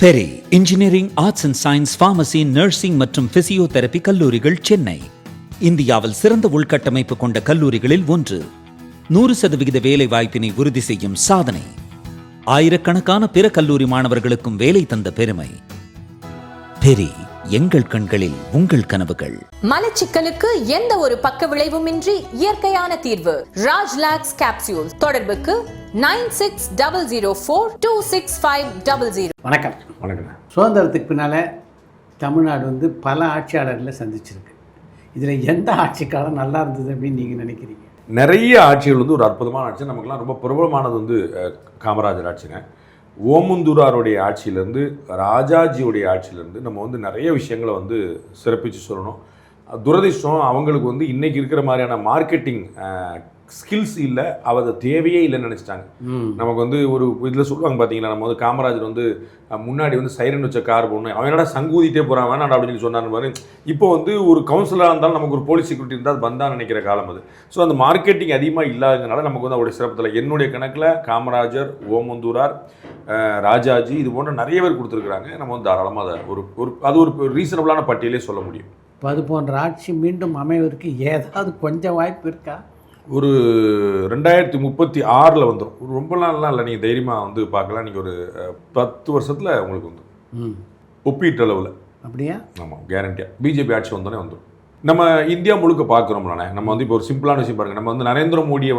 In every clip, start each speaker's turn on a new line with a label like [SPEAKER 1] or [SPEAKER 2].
[SPEAKER 1] Peri engineering, arts and science, pharmacy, nursing மற்றும் physiotherapy கல்லூரிகள் சென்னை. இந்தியாவில் சிறந்த உள்கட்டமைப்பு கொண்ட கல்லூரிகளில் ஒன்று. 100% வேலை வாய்ப்பினை உறுதி செய்யும் சாதனை. ஆயிரக்கணக்கான பிற கல்லூரி மாணவர்களுக்கும் வேலை தந்த பெருமை. பெரி, எங்கள் கண்களில் உங்கள் கனவுகள்.
[SPEAKER 2] மலச்சிக்கலுக்கு எந்த ஒரு பக்க விளைவுமின்றி இயற்கையான தீர்வு. ராஜ்லாக்ஸ் கேப்சூல். தொடர்புக்கு 9600426500.
[SPEAKER 3] வணக்கம். சுதந்திரத்துக்கு பின்னால் தமிழ்நாடு பல ஆட்சியாளர்களை சந்திச்சிருக்கு. இதில் எந்த ஆட்சி காலம் நல்லா இருந்தது அப்படின்னு நீங்கள் நினைக்கிறீங்க?
[SPEAKER 4] நிறைய ஆட்சிகள் ஒரு அற்புதமான ஆட்சி. நமக்குலாம் ரொம்ப பிரபலமானது காமராஜர் ஆட்சிங்க. ஓமந்தூராருடைய ஆட்சியிலேருந்து, ராஜாஜியுடைய ஆட்சியிலேருந்து நம்ம நிறைய விஷயங்களை சிறப்பித்து சொல்லணும். துரதிர்ஷ்டம் அவங்களுக்கு இன்றைக்கி இருக்கிற மாதிரியான மார்க்கெட்டிங் ஸ்கில்ஸ் இல்லை, அதை தேவையே இல்லைன்னு நினச்சிட்டாங்க. நமக்கு ஒரு இதில் சொல்லுவாங்க பார்த்தீங்களா, நம்ம காமராஜர் முன்னாடி சைரன் வச்ச கார் போடணும், அவன் என்னடா சங்கூதிட்டே போகிறான் வேணாடா அப்படின்னு சொன்னார் மாதிரி. இப்போ ஒரு கவுன்சிலராக இருந்தாலும் நமக்கு ஒரு போலீஸ் செக்யூரிட்டி இருந்தால் அது வந்தான்னு நினைக்கிற காலம் அது. ஸோ அந்த மார்க்கெட்டிங் அதிகமாக இல்லாததுனால நமக்கு அவருடைய சிறப்பத்தில் என்னுடைய கணக்கில் காமராஜர், ஓமந்தூரார், ராஜாஜி இது போன்ற நிறைய பேர் கொடுத்துருக்குறாங்க. நம்ம தாராளமாக அதை அது ஒரு ரீசனபிளான பட்டியலே சொல்ல முடியும்.
[SPEAKER 3] அது போன்ற ஆட்சி மீண்டும் அமைவதற்கு ஏதாவது கொஞ்சம் வாய்ப்பு இருக்கா?
[SPEAKER 4] ஒரு 2036 வந்துடும். ரொம்ப நாள்லாம் இல்லை, நீங்கள் தைரியமாக பார்க்கலாம். நீங்கள் ஒரு 10 வருஷத்தில் உங்களுக்கு ஒப்பீட்டளவில்.
[SPEAKER 3] அப்படியா? ஆமாம்,
[SPEAKER 4] கேரண்டியாக பிஜேபி ஆட்சி வந்தோடனே வந்துடும். நம்ம இந்தியா முழுக்க பார்க்குறோம்லானே. நம்ம இப்போ ஒரு சிம்பிளான விஷயம் பாருங்கள். நம்ம நரேந்திர மோடியை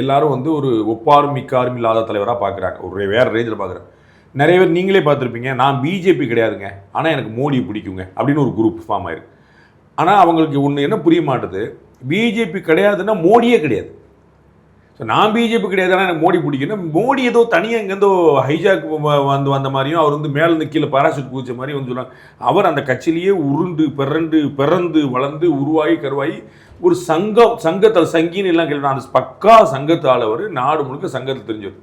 [SPEAKER 4] எல்லாரும் ஒரு ஒப்பாரும் மிக்காரும் இல்லாத தலைவராக பார்க்குறாங்க. ஒரு வேறு ரேஞ்சில் பார்க்குறாங்க. நிறைய பேர் நீங்களே பார்த்துருப்பீங்க, நான் பிஜேபி கிடையாதுங்க ஆனால் எனக்கு மோடி பிடிக்குங்க அப்படின்னு ஒரு குரூப் ஃபார்ம் ஆயிருக்கு. ஆனால் அவங்களுக்கு ஒன்று என்ன புரிய மாட்டுது, பிஜேபி கிடையாதுன்னா மோடியே கிடையாது. ஸோ நான் பிஜேபி கிடையாதுன்னா எனக்கு மோடி பிடிக்குன்னா, மோடி ஏதோ தனியாக இங்கேருந்தோ ஹைஜாக் வந்த மாதிரியும் அவர் மேலேருந்து கீழே பாராசூட் குதிச்ச மாதிரி சொல்லுவாங்க. அவர் அந்த கட்சியிலேயே உருண்டு பிறந்து வளர்ந்து உருவாகி கருவாகி ஒரு சங்கத்தில் சங்கின்னு எல்லாம் கேள்வி, அந்த பக்கா சங்கத்தால் அவர் நாடு முழுக்க சங்கத்தில் தெரிஞ்சவர்.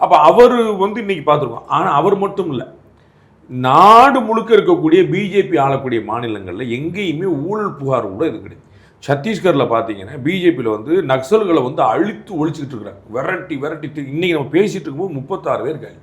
[SPEAKER 4] அப்போ அவர் இன்றைக்கி பார்த்துருக்கோம். ஆனால் அவர் மட்டும் இல்லை, நாடு முழுக்க இருக்கக்கூடிய பிஜேபி ஆளக்கூடிய மாநிலங்களில் எங்கேயுமே ஊழல் புகார் கூட இது கிடையாது. சத்தீஸ்கரில் பார்த்தீங்கன்னா பிஜேபியில் நக்சல்களை அழித்து ஒழிச்சிக்கிட்டு இருக்கிறாங்க. விரட்டி இன்றைக்கி நம்ம பேசிகிட்டு இருக்கும்போது 36 பேர் இருக்காங்க.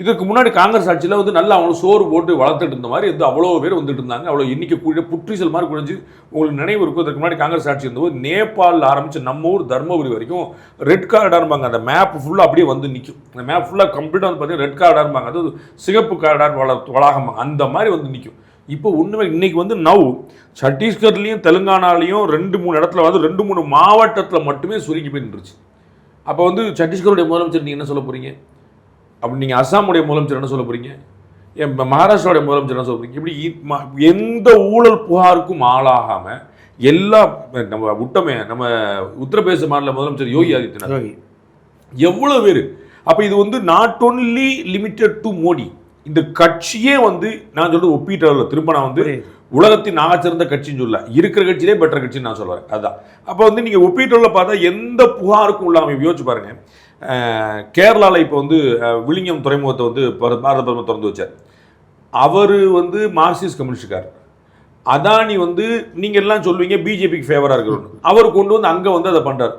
[SPEAKER 4] இதுக்கு முன்னாடி காங்கிரஸ் ஆட்சியில் நல்லா அவங்களும் சோறு போட்டு வளர்த்துட்டு இருந்த மாதிரி அவ்வளோ பேர் வந்துட்டு இருந்தாங்க. அவ்வளோ எண்ணிக்கை கூடிய புற்றீசல் மாதிரி குறைஞ்சி. உங்களுக்கு நினைவு இருக்கும், இதுக்கு முன்னாடி காங்கிரஸ் ஆட்சி இருந்தபோது நேபாளில் ஆரம்பித்து நம்ம ஊர் தர்மபுரி வரைக்கும் ரெட் கார்டாக இருப்பாங்க. அந்த மேப் ஃபுல்லாக அப்படியே நிற்கும். அந்த மேப் ஃபுல்லாக கம்ப்ளீட்டாக பார்த்தீங்கன்னா ரெட் கார்டாக இருப்பாங்க. அது சிகப்பு கார்டாக வளாகமாக அந்த மாதிரி நிற்கும். இப்போ ஒன்றுமே இன்றைக்கி நவ் சத்தீஸ்கர்லேயும் தெலுங்கானாலையும் 2-3 இடத்துல 2-3 மாவட்டத்தில் மட்டுமே சுருங்கி போய் நின்றுச்சு. அப்போ சத்தீஸ்கருடைய முதலமைச்சர் நீங்கள் என்ன சொல்ல போகிறீங்க? அப்படி நீங்கள் அஸ்ஸாமுடைய முதலமைச்சர் என்ன சொல்ல போகிறீங்க? மகாராஷ்டிராவுடைய முதலமைச்சர் என்ன சொல்ல போகிறீங்க? இப்படி எந்த ஊழல் புகாருக்கும் ஆளாகாமல் எல்லா நம்ம நம்ம உத்தரப்பிரதேச மாநில முதலமைச்சர் யோகி ஆதித்யநாத் எவ்வளோ பேர். அப்போ இது not only limited to Modi. இந்த கட்சியே நான் சொல்றது ஒப்பீட்டளவில் திரும்ப நான் உலகத்தின் ஆகச்சிறந்த கட்சின்னு சொல்ல, இருக்கிற கட்சியிலே பெட்டர் கட்சின்னு நான் சொல்லுவேன். அதுதான். அப்போ நீங்கள் ஒப்பீட்டளவில் பார்த்தா எந்த புகாருக்கும் இல்லாமல் யோசிச்சு பாருங்க. கேரளாவில் இப்போ விழுங்கம் துறைமுகத்தை பாரத பிரதமர் திறந்து வச்சார். அவர் மார்க்சிஸ்ட் கம்யூனிஸ்டுக்கார். அதானி நீங்கள் எல்லாம் சொல்லுவீங்க பிஜேபிக்கு ஃபேவராக இருக்கிறோம். அவர் கொண்டு அங்கே அதை பண்ணுறார்.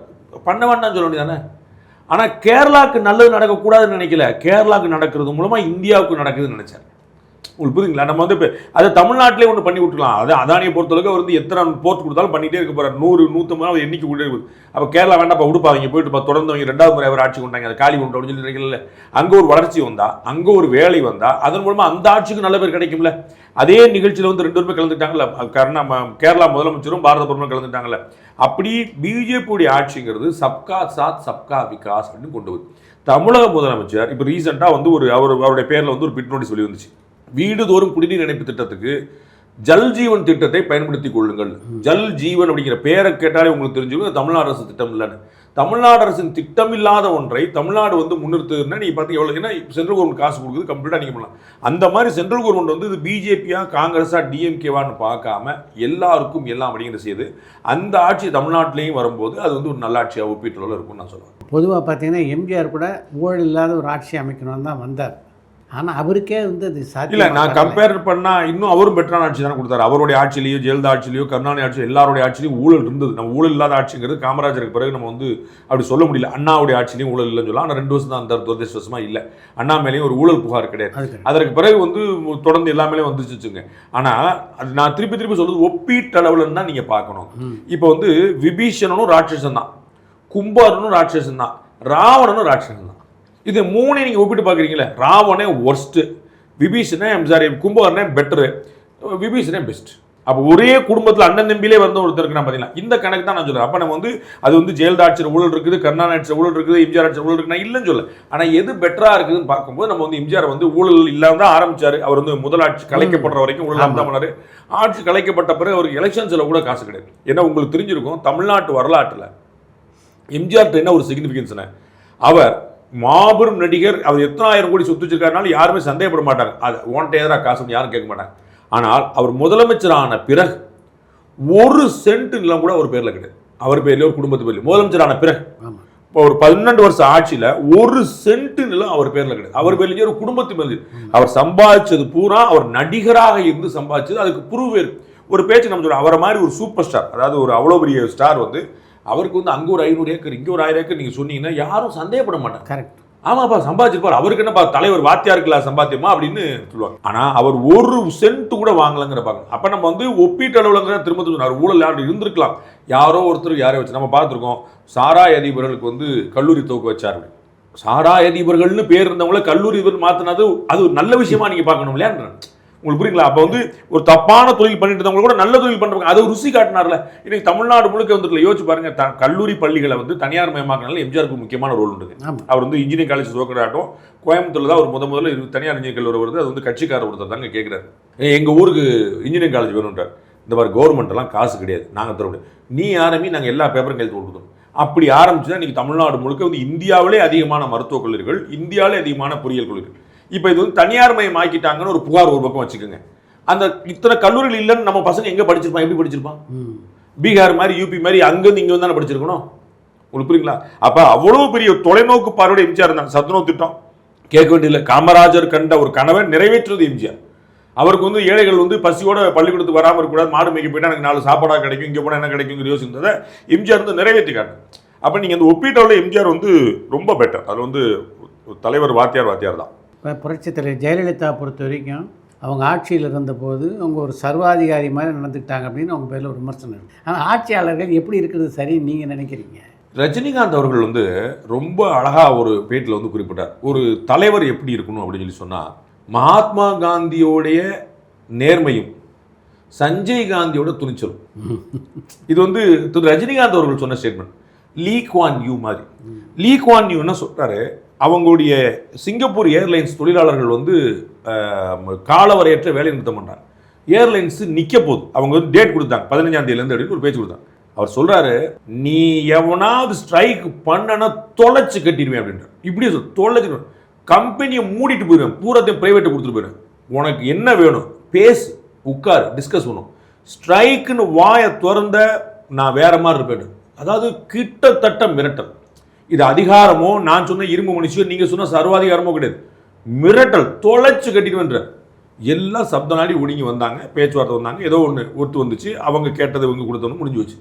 [SPEAKER 4] பண்ண வேண்டாம்னு சொல்ல வேண்டியதானே? ஆனால் கேரளாவுக்கு நல்லது நடக்கக்கூடாதுன்னு நினைக்கல, கேரளாவுக்கு நடக்கிறது மூலமாக இந்தியாவுக்கு நடக்குதுன்னு நினைச்சார். உங்களுக்கு புரியுங்களா? நம்ம இப்போ அதை தமிழ்நாட்டிலே ஒன்று பண்ணி விட்டுக்கலாம். அது அதானியை பொறுத்தளவுக்கு அவர் எத்தனை போர்ட் கொடுத்தாலும் பண்ணிகிட்டே இருக்க போகிறார். 100-150 எண்ணிக்கை கூட இருக்குது. அப்போ கேரளா வேண்டாம் விடுப்பாங்க போயிட்டு தொடர்ந்து அவங்க 2வது முறை அவர் ஆட்சி கொண்டாங்க, அதை காலி கொண்டு அப்படின்னு சொல்லி நினைக்கல. அங்கே ஒரு வளர்ச்சி வந்தால், அங்கே ஒரு வேலை வந்தால், அதன் மூலமாக அந்த ஆட்சிக்கு நல்ல பேர் கிடைக்கும்ல. அதே நிகழ்ச்சியில் 2 பேருமே கலந்துட்டாங்கல்ல. கேரளா முதலமைச்சரும் பாரத பிரதமரும் கலந்துட்டாங்கல்ல. அப்படி பிஜேபியுடைய ஆட்சிங்கிறது சப்கா சாத் சப்கா விகாஸ் அப்படின்னு கொண்டு வருது. தமிழக முதலமைச்சர் இப்போ ரீசெண்டாக அவருடைய பேரில் ஒரு பிட் நோட்டீஸ் வெளி வந்துச்சு. வீடுதோறும் குடிநீர் இணைப்பு திட்டத்துக்கு ஜல் ஜீவன் திட்டத்தை பயன்படுத்திக் கொள்ளுங்கள். ஜல் ஜீவன் அப்படிங்கிற பேரை கேட்டாலே உங்களுக்கு தெரிஞ்சுக்கணும் தமிழ்நாடு அரசு திட்டம் இல்லைன்னு. தமிழ்நாடு அரசின் திட்டம் இல்லாத ஒன்றை தமிழ்நாடு முன்னிறுத்துன்னா நீங்கள் பார்த்து எவ்வளோ, ஏன்னா சென்ட்ரல் கவர்மெண்ட் காசு கொடுக்குது, கம்ப்ளீட்டாக நீங்கள் பண்ணலாம். அந்த மாதிரி சென்ட்ரல் கவர்மெண்ட் இது பிஜேபியா காங்கிரஸா டிஎம்கேவான்னு பார்க்காம எல்லாருக்கும் எல்லாம் அப்படிங்கிற செய்யுது. அந்த ஆட்சி தமிழ்நாட்டிலையும் வரும்போது அது ஒரு நல்ல ஆட்சியாக ஒப்பீட்டளவில் இருக்கும்னு நான் சொல்லுவேன்.
[SPEAKER 3] பொதுவாக பார்த்தீங்கன்னா எம்ஜிஆர் கூட ஊழல் இல்லாத ஒரு ஆட்சி அமைக்கணும்னு தான் வந்தார். ஆனால் அவருக்கே வந்து அது
[SPEAKER 4] இல்லை
[SPEAKER 3] சாத்தியம்
[SPEAKER 4] நான் கம்பேர் பண்ணால் இன்னும் அவரும் பெட்டரான ஆட்சி தானே கொடுத்தாரு. அவருடைய ஆட்சியிலையோ ஜெயலலிதா ஆட்சியிலையோ கருணாநிதி ஆட்சியிலையோ எல்லாருடைய ஆட்சியிலையும் ஊழல் இருந்தது. நம்ம ஊழல் இல்லாத ஆட்சிங்கிறது காமராஜருக்கு பிறகு நம்ம வந்து அப்படி சொல்ல முடியல. அண்ணாவுடைய ஆட்சியிலையும் ஊழல் இல்லைன்னு சொல்லலாம். ஆனால் 2 வருஷம் தான் அந்த துரதிருஷ்டவசமாக இல்லை. அண்ணா மேலேயும் ஒரு ஊழல் புகார் கிடையாது. அதற்கு பிறகு வந்து தொடர்ந்து எல்லாமே வந்துச்சுங்க. ஆனால் அது நான் திருப்பி சொல்றது ஒப்பீட்டளவுலன்னு தான் நீங்கள் பார்க்கணும். இப்போ வந்து விபீஷணனும் ராட்சசன் தான், கும்பகர்ணனும் ராட்சசன் தான், ராவணனும் ராட்சசன் தான். இது 3 நீங்கள் ஒப்பிட்டு பார்க்குறீங்களே, ராவணே ஒர்ஸ்ட்டு, விபீஷணே கும்பகர்ணே பெட்டரு, விபீஷணே பெஸ்ட். அப்போ ஒரே குடும்பத்தில் அண்ணன் தம்பியிலே வந்து ஒருத்தருக்கு நான் பார்த்தீங்கன்னா இந்த கணக்கு தான் நான் சொல்கிறேன். அப்போ நம்ம வந்து அது வந்து ஜெயலலிதா ஆட்சியில் ஊழல் இருக்குது, கருணாநிதி ஆட்சியில் ஊழல் இருக்குது, எம்ஜிஆர் ஆட்சியில் ஊழல் இருக்குது, நான் இல்லைன்னு சொல்ல. ஆனால் எது பெட்டராக இருக்குதுன்னு பார்க்கும்போது நம்ம வந்து எம்ஜிஆர் வந்து ஊழல் இல்லாமல் தான் ஆரம்பிச்சார். அவர் வந்து முதல் ஆட்சி கலைக்கப்படுற வரைக்கும் ஊழல் தான் பண்ணார். ஆட்சி கலைக்கப்பட்ட பிறகு அவருக்கு எலெக்ஷன்ஸில் கூட காசு கிடையாது. ஏன்னா உங்களுக்கு தெரிஞ்சிருக்கும் தமிழ்நாட்டு வரலாற்றில் எம்ஜிஆர் என்ன ஒரு சிக்னிஃபிகன்ஸ்னு, அவர் மாபெரும் நடிகர், அவர் எத்தனை ஆயிரம் கோடி சொத்து வச்சிருக்காருனாலும் யாருமே சந்தேகப்பட மாட்டாங்க. அது ஓன்ட்ட எதிராக காசுன்னு யாரும் கேட்க மாட்டாங்க. ஆனால் அவர் முதலமைச்சரான பிறகு 1 சென்ட் நிலம் கூட அவர் பேரில் கிடையாது. அவர் பேர்லேயே ஒரு குடும்பத்து பேர்ல முதலமைச்சரான பிறகு இப்போ ஒரு 12 வருஷம் ஆட்சியில் 1 சென்ட் நிலம் அவர் பேரில் கிடையாது. அவர் பேர்லேயே ஒரு குடும்பத்து பேர். அவர் சம்பாதிச்சது பூரா அவர் நடிகராக இருந்து சம்பாதிச்சது. அதுக்கு புருவேறு ஒரு பேச்சு நம்ம சொல்றோம். அவரை மாதிரி ஒரு சூப்பர் ஸ்டார், அதாவது ஒரு அவ்வளோ பெரிய ஸ்டார் வந்து அவருக்கு வந்து அங்கே ஒரு 500 ஏக்கர் இங்கே ஒரு 1000 ஏக்கர் நீங்கள் சொன்னீங்கன்னா யாரும் சந்தேகப்பட மாட்டாங்க. கரெக்ட், ஆமாப்பா சம்பாதிச்சிருப்பார், அவருக்கு என்னப்பா தலைவர் வாத்தியாருக்கலாம் சம்பாத்தியமா அப்படின்னு சொல்லுவாங்க. ஆனால் அவர் 1 சென்ட் கூட வாங்கலங்கிற பார்க்கணும். அப்போ நம்ம வந்து ஒப்பீட்டு அளவுலங்கிற திரும்ப சொன்னார். ஊழல் யாரும் இருந்திருக்கலாம், யாரோ ஒருத்தருக்கு யாரையும் வச்சு நம்ம பார்த்துருக்கோம். சாராய அதிபர்களுக்கு வந்து கல்லூரி துவக்க வச்சார். சாராய அதிபர்கள்னு பேர் இருந்தவங்கள கல்லூரி மாற்றினது அது ஒரு நல்ல விஷயமா நீங்கள் பார்க்கணும் இல்லையா? உங்களுக்கு புரியுங்களா? அப்போ வந்து ஒரு தப்பான தொழில் பண்ணிட்டு இருந்தவங்க கூட நல்ல தொழில் பண்ணுறாங்க, அதை ருசி காட்டினார்ல. இன்னைக்கு தமிழ்நாடு முழுக்க வந்துருக்கல. யோசிச்சு பாருங்க, கல்லூரி பள்ளிகளை வந்து தனியார் மயமாக்கினால எம்ஜிஆருக்கு முக்கியமான ரோல் உண்டு. அவர் வந்து இன்ஜினியரிங் காலேஜ் துவக்கிறாட்டும் கோயம்புத்தூர்ல தான் அவர் முதல்ல தனியார் இன்ஜினியரிங் கல்லூரி வருது. அது வந்து கட்சிக்காரர் ஒருத்தர் தாங்க கேட்குறாரு, எங்கள் ஊருக்கு இன்ஜினியரிங் காலேஜ் வேணும்ன்றார். இந்த மாதிரி கவர்மெண்ட் எல்லாம் காசு கிடையாது, நாங்கள் தர முடியாது, நீ ஆரம்பி, நாங்கள் எல்லா பேப்பரும் கைது கொடுக்கணும். அப்படி ஆரம்பிச்சுதான் இன்னைக்கு தமிழ்நாடு முழுக்க வந்து இந்தியாவிலே அதிகமான மருத்துவக் கல்லூரிகள், இந்தியாவிலே அதிகமான பொறியியல் கல்லூரிகள். இப்போ இது வந்து தனியார் மயம் ஆக்கிட்டாங்கன்னு ஒரு புகார் ஒரு பக்கம் வச்சுக்கோங்க. அந்த இத்தனை கல்லூரிகள் இல்லைன்னு நம்ம பசங்க எங்கே படிச்சிருப்பான், எப்படி படிச்சிருப்பான்? பீகார் மாதிரி யூபி மாதிரி அங்கேருந்து இங்கே வந்து தானே படிச்சிருக்கணும். உங்களுக்கு புரியுங்களா? அப்போ அவ்வளோ பெரிய தொலைநோக்கு பார்வையோட எம்ஜிஆர் இருந்தாங்க. சத்துணவு திட்டம் கேட்க வேண்டியதில்லை, காமராஜர் கண்ட ஒரு கனவை நிறைவேற்றுறது எம்ஜிஆர். அவருக்கு வந்து ஏழைகள் வந்து பசியோட பள்ளிக்கூடத்துக்கு வராமல் இருக்கக்கூடாது, மாடு மேய்க்க போயிட்டா எனக்கு 4 சாப்பாடாக கிடைக்கும், இங்கே போனால் என்ன கிடைக்குங்கிற யோசிச்சதை எம்ஜிஆர் வந்து நிறைவேற்றி காட்டும். அப்போ நீங்கள் அந்த ஒப்பீட்டளவில் எம்ஜிஆர் வந்து ரொம்ப பெட்டர். அதில் வந்து தலைவர் வாத்தியார் தான்.
[SPEAKER 3] இப்போ புரட்சித் தலைவர் ஜெயலலிதா பொறுத்த வரைக்கும் அவங்க ஆட்சியில் இருந்தபோது அவங்க ஒரு சர்வாதிகாரி மாதிரி நடந்துக்கிட்டாங்க அப்படின்னு அவங்க பேரில் ஒரு விமர்சனம் இருக்குது. ஆனால் ஆட்சியாளர்கள் எப்படி இருக்கிறது சரின்னு நீங்கள் நினைக்கிறீங்க?
[SPEAKER 4] ரஜினிகாந்த் அவர்கள் வந்து ரொம்ப அழகாக ஒரு பேட்டில் வந்து குறிப்பிட்டார், ஒரு தலைவர் எப்படி இருக்கணும் அப்படின்னு சொல்லி சொன்னால், மகாத்மா காந்தியோடைய நேர்மையும் சஞ்சய் காந்தியோட துணிச்சலும். இது வந்து திரு ரஜினிகாந்த் அவர்கள் சொன்ன ஸ்டேட்மெண்ட். லீ குவான் யூ மாதிரி. லீ குவான் யூ என்ன சொல்கிறாரு, அவங்களுடைய சிங்கப்பூர் ஏர்லைன்ஸ் தொழிலாளர்கள் வந்து காலவரையற்ற வேலை நிறுத்தம் பண்ணுறாங்க. ஏர்லைன்ஸு நிற்க போகுது, அவங்க வந்து டேட் கொடுத்தாங்க 15ஆம் தேதியிலேருந்து அப்படின்னு ஒரு பேச்சு கொடுத்தாங்க. அவர் சொல்கிறாரு, நீ எவனாவது ஸ்ட்ரைக் பண்ணனா தொலைச்சு கட்டிடுவேன் அப்படின்றார். இப்படியே சொல், தொலைச்சு கம்பெனியை மூடிட்டு போயிடுவேன், பூராத்தையும் ப்ரைவேட்டை கொடுத்துட்டு போயிடுவேன், உனக்கு என்ன வேணும் பேசு, உட்காரு, டிஸ்கஸ் பண்ணும், ஸ்ட்ரைக்குன்னு வாயை திறந்த நான் வேற மாதிரி இருப்பேன். அதாவது கிட்டத்தட்ட மிரட்டல். இது அதிகாரமோ நான் சொன்ன இரும்பு மனுஷியோ நீங்கள் சொன்ன சர்வாதிகாரமோ கிடையாது, மிரட்டல், தொலைச்சு கட்டிடுவேன்ற. எல்லாம் சப்த நாடி ஒடுங்கி வந்தாங்க, பேச்சுவார்த்தை வந்தாங்க, ஏதோ ஒன்று ஒத்து வந்துச்சு, அவங்க கேட்டதை இவங்க கொடுத்தோன்னு முடிஞ்சு வச்சு.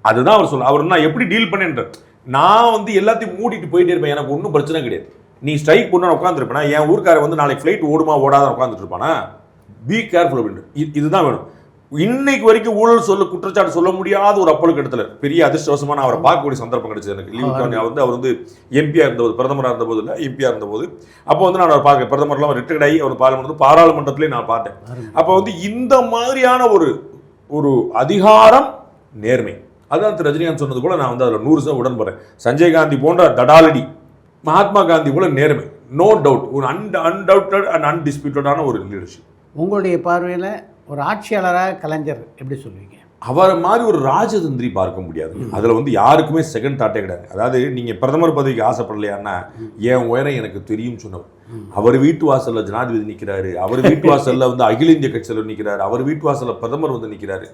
[SPEAKER 4] அதுதான் அவர் சொல்ல. அவர் நான் எப்படி டீல் பண்ணேன்ற, நான் வந்து எல்லாத்தையும் மூடிட்டு போயிட்டே இருப்பேன், எனக்கு ஒன்றும் பிரச்சனை கிடையாது. நீ ஸ்ட்ரைக் பண்ண உட்காந்துருப்பேனா, என் ஊருக்காரர் வந்து நாளைக்கு ஃப்ளைட் ஓடுமா ஓடாத உட்காந்துட்டு இருப்பானா, பி கேர்ஃபுல் அப்படின்ட்டு. இதுதான் வேணும். இன்னைக்கு வரைக்கும் ஊழல் குற்றச்சாட்டு சொல்ல முடியாத ஒரு அப்பளுக்கு இடத்துல பெரிய அதிர்ஷ்டவசமான அவரை பார்க்கக்கூடிய சந்தர்ப்பம் கிடைச்சது எனக்கு. அவர் வந்து எம்பியா இருந்தபோது, பிரதமராக இருந்தபோது இல்லை எம்பியா இருந்தபோது, அப்போ வந்து நான் அவர் பார்க்க பிரதமர்லாம் ரிட்டையர்ட் ஆகி அவர் பாராளுமன்றத்திலே நான் பார்த்தேன். அப்போ வந்து இந்த மாதிரியான ஒரு அதிகாரம், நேர்மை, அதான் திரு ரஜினிகாந்த் சொன்னது போல நான் வந்து அதில் 100% உடன்படுறேன். சஞ்சய் காந்தி போன்ற தடாலடி, மகாத்மா காந்தி போல நேர்மை, நோ டவுட், ஒரு அன்டவுட்டட் அண்ட் அன்டிஸ்பியூட்டடான ஒரு லீடர்ஷிப்.
[SPEAKER 3] உங்களுடைய பார்வையில் ஒரு ஆட்சியாளராக கலைஞர் எப்படி சொல்லுவீங்க?
[SPEAKER 4] அவரை மாதிரி ஒரு ராஜதந்திரி பார்க்க முடியாது. அதில் வந்து யாருக்குமே செகண்ட் தாட்டே கிடையாது. அதாவது நீங்கள் பிரதமர் பதவிக்கு ஆசைப்படலையான்னா என் உயரம் எனக்கு தெரியும் சொன்னவர். அவர் வீட்டு வாசலில் ஜனாதிபதி நிற்கிறாரு, அவர் வீட்டு வாசலில் வந்து அகில இந்திய கட்சியில் நிற்கிறாரு, அவர் வீட்டு வாசலில் பிரதமர் வந்து நிற்கிறாரு.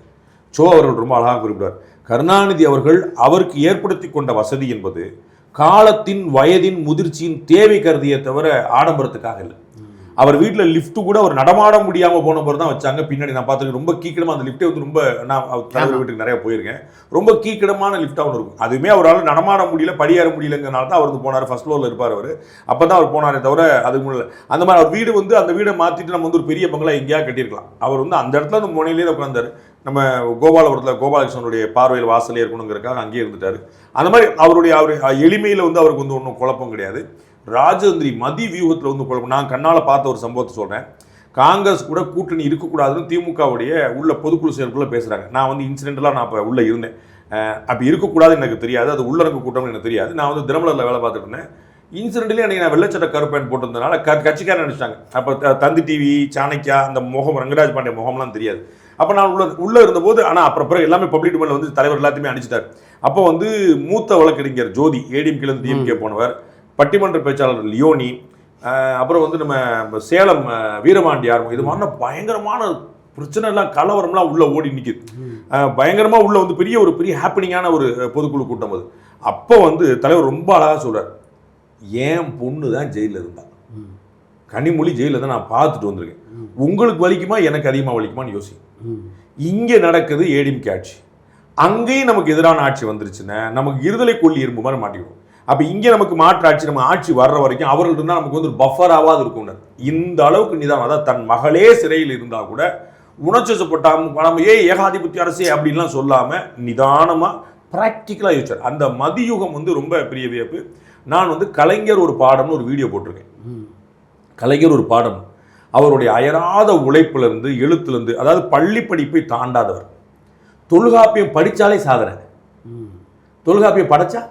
[SPEAKER 4] சோ அவர்கள் ரொம்ப அழகாக குறிப்பிட்டார். கருணாநிதி அவர்கள் அவருக்கு ஏற்படுத்தி கொண்ட வசதி என்பது காலத்தின், வயதின், முதிர்ச்சியின் தேவை கருதியே தவிர ஆடம்பரத்துக்காக இல்லை. அவர் வீட்டில் லிஃப்ட் கூட அவர் நடமாட முடியாமல் போன போது தான் வச்சாங்க. பின்னாடி நான் பார்த்துருக்கேன், ரொம்ப கீக்கிடமாக அந்த லிஃப்ட்டே வந்து ரொம்ப, நான் தலைவர் வீட்டுக்கு நிறைய போயிருக்கேன், ரொம்ப கீக்கிடமான லிஃப்ட்டாக ஒன்று இருக்கும். அதுவுமே அவரால் நடமாட முடியல, படியேற முடியலங்கிறனால தான் அவர் வந்து போனார். ஃபர்ஸ்ட் ஃப்ளோரில் இருப்பார் அவர், அப்போ தான் அவர் போனாரே தவிர அதுக்கு முன்னாடி அந்த மாதிரி அவர் வீடு வந்து அந்த வீடை மாற்றிட்டு நம்ம வந்து ஒரு பெரிய பங்களா எங்கேயா கட்டியிருக்கலாம். அவர் வந்து அந்த இடத்துல அந்த முனையிலே தான் உட்கார்ந்தார். நம்ம கோபாலபுரத்தில் கோபாலகிருஷ்ணனுடைய பார்வையில் வாசலே இருக்கணுங்கிறதுக்காக அங்கேயே இருந்துட்டார். அந்த மாதிரி அவர் எளிமையில் வந்து அவருக்கு வந்து ஒன்றும் குழப்பம் கிடையாது. ராஜதந்திரி மதி வியூகத்தில் வந்து குழப்பம். நான் கண்ணால் பார்த்த ஒரு சம்பவத்தை சொல்கிறேன். காங்கிரஸ் கூட கூட்டணி இருக்கக்கூடாதுன்னு திமுகவுடைய உள்ள பொதுக்குழு செயற்குள்ளே பேசுகிறாங்க. நான் வந்து இன்சிடென்டலாக நான் இப்போ உள்ளே இருந்தேன். அப்படி இருக்கக்கூடாதுன்னு எனக்கு தெரியாது, அது உள்ளரங்கு கூட்டம்னு எனக்கு தெரியாது. நான் வந்து தினமலரில் வேலை பார்த்துட்டு இருந்தேன். இன்சிடென்ட்லேயே அன்றைக்கி நான் வெள்ளச்சட்ட கருப்பேன் போட்டிருந்தனால கட்சிக்காரன் நினச்சிட்டாங்க. அப்போ தந்தி டிவி, சாணக்கியா, அந்த முகம் ரங்கராஜ் பாண்டிய முகம்லாம் தெரியாது. அப்போ நான் உள்ளே இருந்தபோது, ஆனால் அப்புறம் எல்லாமே பப்ளிக் டிமாண்டில் வந்து தலைவர் எல்லாத்தையுமே அனுப்பிச்சிட்டார். அப்போ வந்து மூத்த வழக்கறிஞர் ஜோதி, ஏடிஎம்கேலேருந்து டிஎம்கே போனவர், பட்டிமன்ற பேச்சாளர் லியோனி, அப்புறம் வந்து நம்ம சேலம் வீரபாண்டியார், இது மாதிரி பயங்கரமான பிரச்சனை எல்லாம் கலவரம்லாம் உள்ள ஓடி நிற்கிது. பயங்கரமாக உள்ள வந்து ஒரு பெரிய ஹாப்பனிங்கான ஒரு பொதுக்குழு கூட்டம் அது. அப்போ வந்து தலைவர் ரொம்ப அழகாக சொல்கிறார், ஏன் பொண்ணு தான் ஜெயிலில் இருந்தா, கனிமொழி ஜெயிலில் தான் நான் பார்த்துட்டு வந்திருக்கேன், உங்களுக்கு வலிக்குமா எனக்கு அதிகமாக வலிக்குமான்னு யோசி. இங்கே நடக்குது ஏடிஎம்கே ஆட்சி, அங்கேயும் நமக்கு எதிரான ஆட்சி வந்துருச்சுன்னா நமக்கு இருதலை கொல்லி இரும்பு மாதிரி மாட்டிடுவோம். அப்போ இங்கே நமக்கு மாற்று ஆட்சி, நம்ம ஆட்சி வர்ற வரைக்கும் அவர்கள் இருந்தால் நமக்கு வந்து ஒரு பஃபராவாது இருக்கும். இந்த அளவுக்கு நிதானம், அதாவது தன் மகளே சிறையில் இருந்தால் கூட உணர்ச்சிப்பட்டாம நம்ம ஏகாதிபத்திய அரசே அப்படின்லாம் சொல்லாமல் நிதானமாக ப்ராக்டிக்கலாக யோசிச்சார். அந்த மதியுகம் வந்து ரொம்ப பெரிய வியப்பு. நான் வந்து கலைஞர் ஒரு பாடம்னு ஒரு வீடியோ போட்டிருக்கேன். கலைஞர் ஒரு பாடம், அவருடைய அயராத உழைப்புலேருந்து எழுத்துலேருந்து, அதாவது பள்ளி படிப்பை தாண்டாதவர். தொல்காப்பியம் படித்தாலே சாதனை, தொல்காப்பியம் படித்தா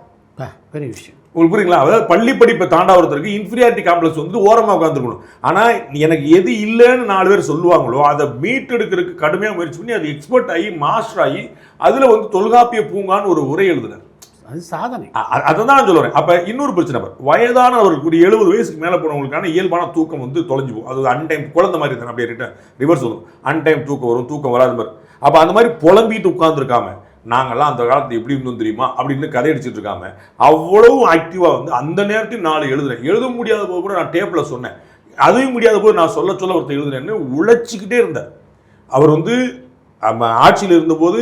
[SPEAKER 3] பெரிய விஷயம்.
[SPEAKER 4] உங்களுக்கு புரியுங்களா? அதாவது பள்ளி படிப்பை தாண்டாவதற்கு இன்ஃபீரியாரிட்டி காம்ப்ளெக்ஸ் வந்து ஓரமாக உட்காந்துருக்கணும். ஆனால் எனக்கு எது இல்லைன்னு 4 பேர் சொல்லுவாங்களோ அதை மீட்டெடுக்கிறதுக்கு கடுமையாக முயற்சி பண்ணி அது எக்ஸ்பர்ட் ஆகி மாஸ்டர் ஆகி அதில் வந்து தொல்காப்பிய பூங்கான்னு ஒரு உரை எழுதுனார்.
[SPEAKER 3] அது சாதனை.
[SPEAKER 4] அதை தான் நான் சொல்லுறேன். அப்போ இன்னொரு பிரச்சனை, வயதானவர்களுக்கு 70 வயசுக்கு மேலே போனவங்களுக்கான இயல்பான தூக்கம் வந்து தொலைஞ்சு போகும். அது அன்டைம் குழந்தை மாதிரி தானே, அப்படியே ரிவர்ஸ் வரும். அன்டைம் தூக்கம் வரும், தூக்கம் வராத மாதிரி. அப்போ அந்த மாதிரி புலம்பிட்டு உட்காந்துருக்காம, நாங்கள்லாம் அந்த காலத்தில் எப்படி இருந்தோம் தெரியுமா அப்படின்னு கதை அடிச்சுட்டு இருக்காம அவ்வளவு ஆக்டிவாக வந்து அந்த நேரத்தில் 4 எழுதுறேன். எழுத முடியாத போது கூட நான் டேப்பில் சொன்னேன், அதுவும் முடியாத போது நான் சொல்ல ஒருத்தர் எழுதுறேன்னு உழைச்சிக்கிட்டே இருந்தார். அவர் வந்து ஆட்சியில் இருந்தபோது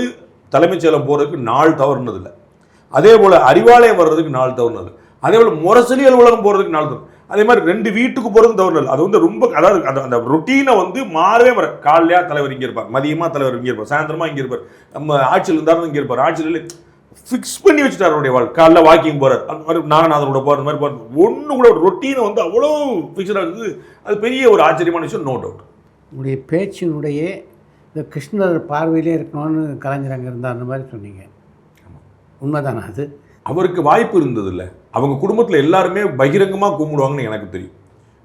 [SPEAKER 4] தலைமைச் செயலம் போகிறதுக்கு நாள் தவறுனதில்லை, அதே போல் அறிவாலயம் வர்றதுக்கு நாள் தவறுனது, அதே போல் முரசொலி அலுவலகம் போகிறதுக்கு நாள் தவறு, அதே மாதிரி 2 வீட்டுக்கு போகிறதுக்கு தவறுனது. அது வந்து ரொம்ப, அதாவது அந்த ரொட்டீனை வந்து மாறவே வர. காலையா தலைவர் இங்கே இருப்பார், மதியமாக தலைவர் இங்கே இருப்பார், சாயந்தரமாக இங்கே இருப்பார், நம்ம ஆட்சியில் இருந்தாலும் இங்கே இருப்பார். ஆட்சியில் ஃபிக்ஸ் பண்ணி வச்சுட்டார் அவருடைய வாழ்க்கை. காலைல வாக்கிங் போகிறார், அந்த மாதிரி நாகநாதனோட போகிற மாதிரி போகிறது, ஒன்று கூட ஒரு ரொட்டீனை வந்து அவ்வளோ ஃபிக்ஸடாக இருக்குது. அது பெரிய ஒரு ஆச்சரியமான விஷயம், நோ டவுட்.
[SPEAKER 3] உங்களுடைய பேச்சினுடைய இந்த கிருஷ்ணர் பார்வையிலே இருக்கணும்னு கலைஞர் அங்கே இருந்தால் அந்த மாதிரி சொன்னீங்க, உண்மைதானே? அது
[SPEAKER 4] அவருக்கு வாய்ப்பு இருந்தது இல்லை. அவங்க குடும்பத்தில் எல்லாருமே பகிரங்கமாக கும்பிடுவாங்கன்னு எனக்கு தெரியும்.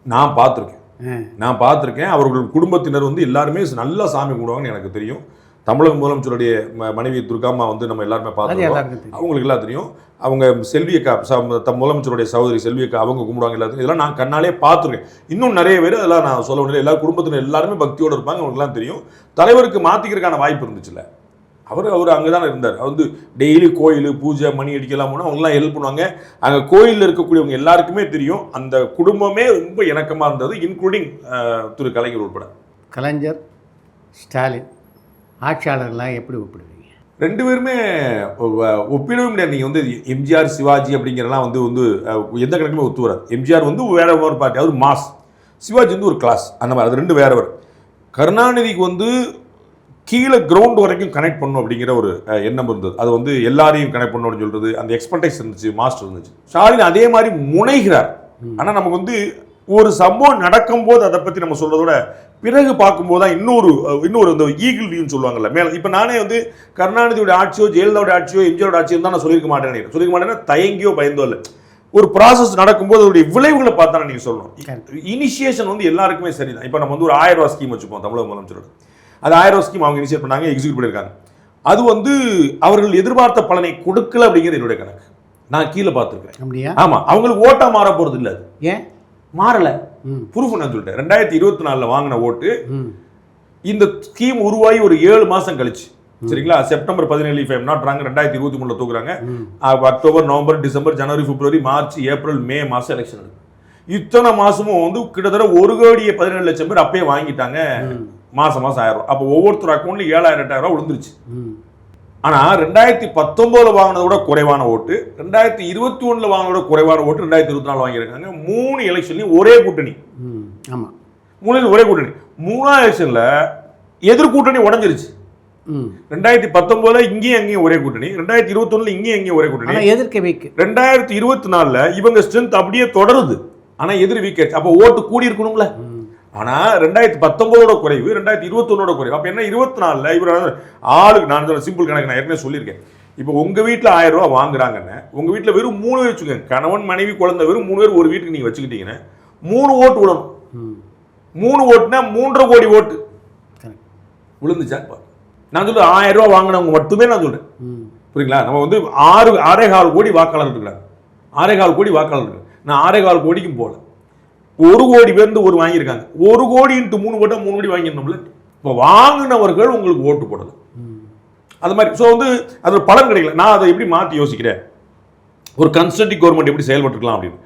[SPEAKER 4] நான் பார்த்துருக்கேன். அவர்கள் குடும்பத்தினர் வந்து எல்லாருமே நல்லா சாமி கும்பிடுவாங்கன்னு எனக்கு தெரியும். தமிழக முதலமைச்சருடைய மனைவி துர்காம்மா வந்து நம்ம எல்லாருமே பார்த்துருக்கோம், அவங்களுக்கு எல்லாம் தெரியும். அவங்க செல்வியக்கா, முதலமைச்சருடைய சகோதரி செல்வியக்கா, அவங்க கும்பிடுவாங்க எல்லாத்தையும். இதெல்லாம் நான் கண்ணாலே பார்த்துருக்கேன். இன்னும் நிறைய பேர் அதெல்லாம் நான் சொல்ல முடியல. எல்லா குடும்பத்தினர் எல்லாருமே பக்தியோடு இருப்பாங்க, அவங்களுக்குலாம் தெரியும். தலைவருக்கு மாற்றிக்கிறதுக்கான வாய்ப்பு இருந்துச்சுல்ல, அவர் அங்கே தானே இருந்தார். அவர் வந்து டெய்லி கோயில் பூஜை மணி அடிக்கலாம் போனால் அவங்களாம் ஹெல்ப் பண்ணுவாங்க. அங்கே கோயிலில் இருக்கக்கூடியவங்க எல்லாருக்குமே தெரியும், அந்த குடும்பமே ரொம்ப இணக்கமாக இருந்தது, இன்க்ளூடிங் திரு கலைஞர் உட்பட.
[SPEAKER 3] கலைஞர் ஸ்டாலின் ஆட்சியாளர்கள்லாம் எப்படி ஒப்பிடுவீங்க?
[SPEAKER 4] 2 பேருமே ஒப்பிடவே முடியாது. நீங்கள் வந்து எம்ஜிஆர் சிவாஜி அப்படிங்கிறலாம் வந்து எந்த கணக்குமே ஒத்து வராது. எம்ஜிஆர் வந்து வேற ஒரு பார்ட்டி, அவர் மாஸ். சிவாஜி வந்து ஒரு கிளாஸ், அந்த மாதிரி. அது 2 வேறவர். கருணாநிதிக்கு வந்து கீழே கிரவுண்ட் வரைக்கும் கனெக்ட் பண்ணணும் அப்படிங்கிற ஒரு எண்ணம் இருந்தது. அது வந்து எல்லாரையும் கனெக்ட் பண்ணணும்னு சொல்கிறது, அந்த எக்ஸ்பர்டைஸ் இருந்துச்சு, மாஸ்டர் இருந்துச்சு. ஸ்டாலின் அதே மாதிரி முனைகிறார். ஆனால் நமக்கு வந்து ஒரு சம்பவம் நடக்கும்போது அதை பற்றி நம்ம சொல்கிறதோட பிறகு பார்க்கும்போது தான் இன்னொரு இந்த ஈகிள் வியூன்னு சொல்லுவாங்கல்ல மேலே. இப்போ நானே வந்து கருணாநிதியோட ஆட்சியோ ஜெயலலிதாவோட ஆட்சியோ எம்ஜிஆரோட ஆட்சியோ தான் நான் சொல்லியிருக்க மாட்டேன்னா தயங்கியோ பயந்தோ இல்லை. ஒரு ப்ராசஸ் நடக்கும்போது அதோடைய விளைவுகளை பார்த்தா நீங்கள் சொல்லணும். இனிஷியேஷன் வந்து எல்லாருக்குமே சரிதான். இப்போ நம்ம வந்து ஒரு 1000 ரூபா ஸ்கீம் வச்சுப்போம் தமிழக முதலமைச்சரோட. அது 1000 ரூபா ஸ்கீம் அவங்க இனிஷியேட் பண்ணாங்க, எக்ஸிக்யூட் பண்ணியிருக்காங்க. அது வந்து அவர்கள் எதிர்பார்த்த பலனை கொடுக்கல அப்படிங்கிறது என்னுடைய கணக்கு. நான் கீழே பார்த்துருக்கேன். அப்படியா? ஆமாம், அவங்களுக்கு ஓட்டா மாற போகிறது இல்லை. அது ஏன் மாறலை? ப்ரூஃப் நான் சொல்லிட்டேன். 2024 வாங்கின ஓட்டு இந்த ஸ்கீம் உருவாகி ஒரு 7 மாதம் கழிச்சு, சரிங்களா, September 17 if I'm not wrong 2023 தூக்குறாங்க. அக்டோபர், நவம்பர், டிசம்பர், ஜனவரி, பிப்ரவரி, மார்ச், ஏப்ரல், மே மாதம் எலெக்ஷன். இத்தனை மாசமும் வந்து கிட்டத்தட்ட 1,17,00,000 பேர் அப்பயே வாங்கிட்டாங்க. மாசம் 1000 ரூபா. அப்போ ஒவ்வொருத்தர் அக்கௌண்ட்ல 7,000 8,000 ரூபா விழுந்துருச்சு. ஆனா 2019 வாங்கினதை விட குறைவான ஓட்டு, 2021 வாங்கினதை விட குறைவான ஓட்டு 2024 வாங்கியிருக்காங்க. 3 எலெக்ஷன்லையும் ஒரே கூட்டணி.
[SPEAKER 3] ஆமா,
[SPEAKER 4] 3 ஒரே கூட்டணி. 3ஆம் எலெக்ஷன்ல எதிர்கூட்டணி உடஞ்சிருச்சு. 2019 இங்கேயும் அங்கேயும் ஒரே கூட்டணி, 2021 இங்கேயும் அங்கேயும் ஒரே கூட்டணி.
[SPEAKER 3] எதிர்க்க வீக்.
[SPEAKER 4] 2024 இவங்க ஸ்ட்ரென்த் அப்படியே தொடருது. ஆனா எதிர் வீக் ஆச்சு. அப்போ ஓட்டு கூடி இருக்கணும்ல. ஆனா 2019 குறைவு, 2021 குறைவு. அப்ப என்ன 24 இவர் ஆளுக்கு, நான் சிம்பிள் கணக்கு நான் ஏற்கனவே சொல்லியிருக்கேன். இப்போ உங்க வீட்டுல 1000 ரூபாய் வாங்குறாங்கன்னு உங்க வீட்டுல வெறும் 3 பேர் வச்சுக்கோங்க, கணவன் மனைவி குழந்தை, வெறும் 3 பேர் ஒரு வீட்டுக்கு நீங்க வச்சுக்கிட்டீங்கன்னா 3 ஓட்டு விடணும். 3 ஓட்டுனா 3.5 கோடி ஓட்டு விழுந்துச்சா? நான் சொல்றேன் 1000 ரூபாய் வாங்கினவங்க மட்டுமே நான் சொல்றேன். புரியுங்களா? நம்ம வந்து 6.25 கோடி வாக்காளர் இருக்கிறாங்க. 6.25 கோடி வாக்காளர் இருக்கு. நான் 6.25 கோடிக்கும் போல 1 கோடி பேருந்து ஒரு வாங்கியிருக்காங்க. 1 கோடி இன்ட்டு 3 போட்டா 3 கோடி வாங்கிடணும்ல. இப்போ வாங்கினவர்கள் உங்களுக்கு ஓட்டு போடல. அது மாதிரி ஸோ வந்து அது பலன் கிடைக்கல. நான் அதை எப்படி மாற்றி யோசிக்கிறேன், ஒரு கன்ஸ்ட்ரக்டிவ் கவர்மெண்ட் எப்படி செயல்பட்டுருக்கலாம் அப்படின்னு.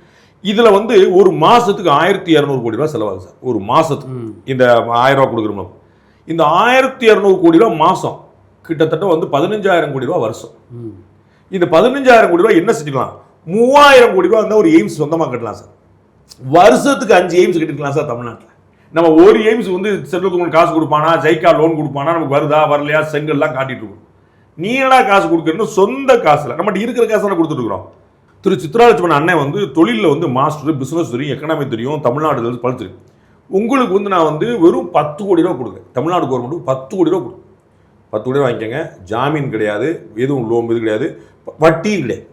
[SPEAKER 4] இதில் வந்து ஒரு மாதத்துக்கு 1,200 கோடி ரூபா செலவாகுது சார். ஒரு மாதத்துக்கு இந்த 1000 ரூபா கொடுக்குறோம். இந்த 1,200 கோடி ரூபா மாதம் கிட்டத்தட்ட வந்து 15,000 கோடி ரூபா வருஷம். இந்த 15,000 கோடி ரூபா என்ன செஞ்சுக்கலாம்? 3,000 கோடி ரூபா இருந்தால் ஒரு எய்ம்ஸ் சொந்தமாக கட்டலாம் சார். வருஷத்துக்கு 5 எய்ம்ஸ் கட்டிருக்கலாம் சார் தமிழ்நாட்டில். நம்ம ஒரு எய்ம்ஸ் வந்து சென்ட்ரல் கவர்மெண்ட் காசு கொடுப்பானா, ஜைக்கா லோன் கொடுப்பானா, நமக்கு வருதா வரலையா செங்கல்லாம் காட்டிட்டு இருக்கோம். நீ என்னடா காசு கொடுக்கணும்? சொந்த காசுல நம்மகிட்ட இருக்கிற காசு கொடுத்துட்டு இருக்கிறோம். திரு சித்ராலட்சுமன் அண்ணன் வந்து தொழிலில் வந்து மாஸ்டர், பிசினஸ் தெரியும், எக்கனாமி தெரியும், தமிழ்நாடு படிச்சிருக்கு. உங்களுக்கு வந்து நான் வந்து வெறும் 10 கோடி ரூபா கொடுக்குறேன். தமிழ்நாடு கவர்மெண்ட்டுக்கு 10 கோடி ரூபா கொடுக்கும். 10 கோடி ரூபா வாங்கிக்கோங்க. ஜாமீன் கிடையாது, எதுவும் லோன் இது கிடையாது, வட்டியும் கிடையாது.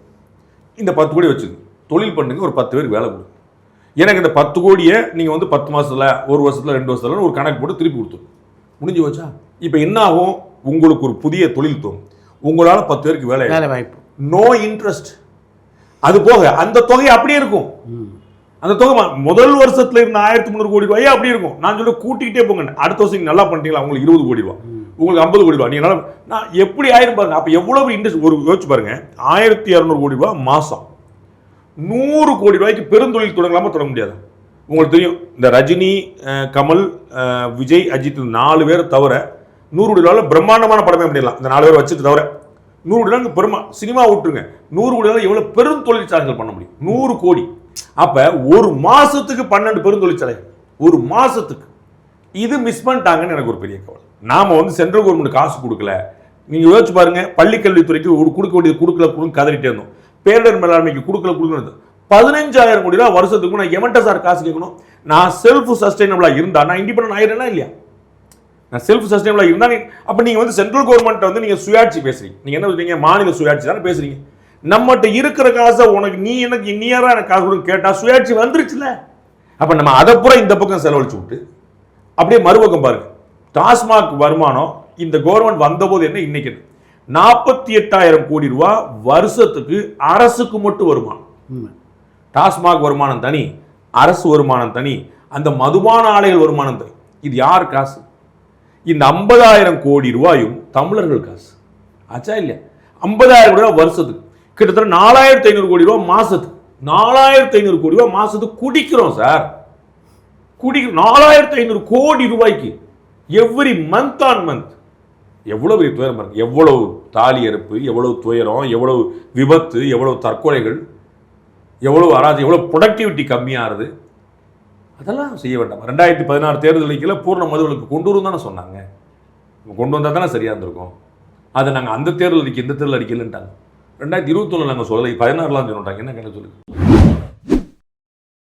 [SPEAKER 4] இந்த 10 கோடி வச்சுது தொழில் பண்ணுங்க. ஒரு 10 பேருக்கு வேலை கொடுங்க. எனக்கு இந்த 10 கோடியை நீங்கள் வந்து 10 மாதத்தில், 1 வருஷத்தில், 2 வருஷத்துல ஒரு கணக்கு போட்டு திருப்பி கொடுத்துரும். முடிஞ்சு வச்சா இப்போ என்ன ஆகும்? உங்களுக்கு ஒரு புதிய தொழில் தோணும். உங்களால் 10 பேருக்கு வேலை வாய்ப்பு. No interest. அது போக அந்த தொகை அப்படியே இருக்கும். அந்த தொகை முதல் வருஷத்துல இருந்த 1,300 கோடி ரூபாயே அப்படி இருக்கும். நான் சொல்ல கூட்டிக்கிட்டே போங்க. அடுத்த வருஷம் நல்லா பண்ணிட்டீங்களா, உங்களுக்கு 20 கோடி ரூபா, உங்களுக்கு 50 கோடி ரூபா, நீங்க நான் எப்படி ஆயிரம் பாருங்க. அப்ப எவ்வளவு இன்ட்ரெஸ்ட் ஒரு யோசிச்சு பாருங்க. 1,200 கோடி ரூபாய் மாசம், 100 கோடி ரூபாய்க்கு பெருந்தொழில் தொடங்கலாமா? தொடங்க முடியாது. உங்களுக்கு தெரியும், இந்த ரஜினி, கமல், விஜய், அஜித் 4 பேரை தவிர 100 கோடி ரூபாய் பிரம்மாண்டமான படமே பண்ணிடலாம். இந்த 4 பேர் வச்சுட்டு தவிர 100 கோடி ரூபாய் பெருமா சினிமா விட்டுருங்க. 100 கோடி ரூபாய் எவ்வளவு பெருந்தொழிற்சாலைகள் பண்ண முடியும்? 100 கோடி. அப்ப ஒரு மாசத்துக்கு 12 பெருந்தொழிற்சாலைகள் ஒரு மாசத்துக்கு. இது மிஸ் பண்ணிட்டாங்கன்னு எனக்கு ஒரு பெரிய கவலை. நாம வந்து சென்ட்ரல் கவர்மெண்ட் காசு கொடுக்கல. நீங்க யோசிச்சு பாருங்க, பள்ளிக்கல்வித்துறைக்கு கொடுக்க வேண்டியது கொடுக்கல கதறிட்டே இருந்தோம். பேரிடர் மேலாண்மைக்கு கொடுக்கல 15,000 கோடி ரூபாய் வருஷத்துக்கு. நான் எவன்ட்ட சார் காசு கேட்கணும்? நான் செல்ஃப் சஸ்டைனபிளா இருந்தா நான் இண்டிபெண்டன்ட் ஆயிரேனா இல்லையா? நான் செல்ஃப் சஸ்டைனபிளா இருந்தா அப்ப நீங்க வந்து சென்ட்ரல் கவர்மெண்ட் வந்து நீங்க சுயாட்சி பேசுறீங்க. நீங்க என்ன சொல்றீங்க? மாநில சுயாட்சி தானே பேசுறீங்க. நம்மகிட்ட இருக்கிற காசை உனக்கு நீ எனக்கு இன்னியாரா எனக்கு காசு கொடுக்க கேட்டா சுயாட்சி வந்துருச்சுல. அப்ப நம்ம அதை பூரா இந்த பக்கம் செலவழிச்சு விட்டு அப்படியே மறுபக்கம் பாருங்க. டாஸ்மாக் வருமானம் இந்த கவர்மெண்ட் வந்தபோது என்ன, இன்னைக்கு 48,000 கோடி ரூபாய் வருஷத்துக்கு அரசுக்கு மட்டும் வருமானம். டாஸ்மாக் வருமானம் தனி, அரசு வருமானம் தனி, அந்த மதுபான ஆலைகள் வருமானம் தனி. இது யார் காசு? இந்த 50,000 கோடி ரூபாயும் தமிழர்கள் காசு. ஆச்சா இல்லையா? 50,000 கோடி ரூபாய் வருஷத்துக்கு, கிட்டத்தட்ட 4,500 கோடி ரூபாய் மாசத்துக்கு. 4,500 கோடி ரூபாய் மாசத்துக்கு குடிக்கிறோம் சார். குடிக்கிறோம் 4,500 கோடி ரூபாய்க்கு எவ்ரி மந்த் ஆன் மந்த். எவ்வளவு பெரிய துயரம் பாருங்க. எவ்வளவு தாலி அறுப்பு, எவ்வளவு துயரம், எவ்வளவு விபத்து, எவ்வளவு தற்கொலைகள், எவ்வளவு அராஜகம், எவ்வளவு ப்ரொடக்டிவிட்டி கம்மியாகுது. அதெல்லாம் செய்ய வேண்டாம். 2016 தேர்தலுக்குள்ள பூர்ண மதுவிலக்கு கொண்டு வரும் தானே சொன்னாங்க. கொண்டு வந்தால் தானே சரியாக இருந்திருக்கும். அதை நாங்கள் அந்த தேர்தல் அறிக்கை இந்த தேர்தல் அறிக்கையில்ட்டாங்க. 2021 நாங்கள் சொல்லலை, 16 சொன்னாங்க. என்ன சொல்லுங்க.